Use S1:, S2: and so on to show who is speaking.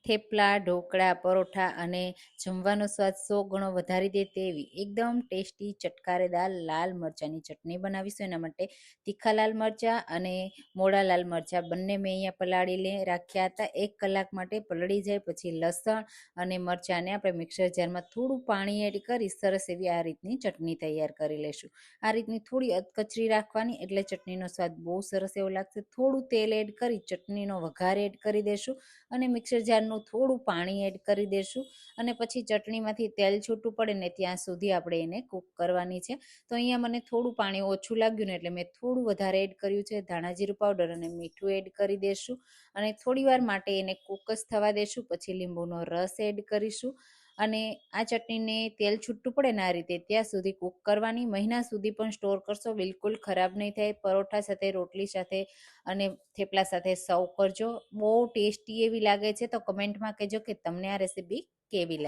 S1: થેપલા, ઢોકળા, પરોઠા અને જમવાનો સ્વાદ 100 ગણો વધારી દે તેવી એકદમ ટેસ્ટી ચટકારેદાર લાલ મરચાંની ચટણી બનાવીશું. એના માટે તીખા લાલ મરચાં અને મોડા લાલ મરચાં બંને મેં અહીંયા પલાળી રાખ્યા હતા. 1 કલાક માટે પલળી જાય પછી લસણ અને મરચાંને આપણે મિક્સર જારમાં થોડું પાણી એડ કરી સરસ એવી આ રીતની ચટણી તૈયાર કરી લઈશું. આ રીતની થોડી અધકચરી રાખવાની એટલે ચટણીનો સ્વાદ બહુ સરસ એવો લાગશે. થોડું તેલ એડ કરી ચટણીનો વઘાર એડ કરી દેશું અને મિક્સર જારનું થોડું પાણી એડ કરી દેશું અને પછી ચટણીમાંથી તેલ છૂટું પડે ને ત્યાં સુધી આપણે એને કૂક કરવાની છે. તો અહીંયા મને થોડું પાણી ઓછું લાગ્યું ને એટલે મેં થોડું વધારે એડ કર્યું છે. ધાણા જીરું પાવડર અને મીઠું એડ કરી દેશું અને થોડી વાર માટે એને કૂક જ થવા દેશું. પછી લીંબુનો રસ એડ કરીશું અને આ ચટણીને તેલ છૂટું પડે ને આ રીતે ત્યાં સુધી કૂક કરવાની. મહિના સુધી પણ સ્ટોર કરશો બિલકુલ ખરાબ નહીં થાય. પરોઠા સાથે, રોટલી સાથે અને થેપલા સાથે સર્વ કરજો. બહુ ટેસ્ટી એવી લાગે છે. તો કમેન્ટમાં કહેજો કે તમને આ રેસીપી કેવી લાગે.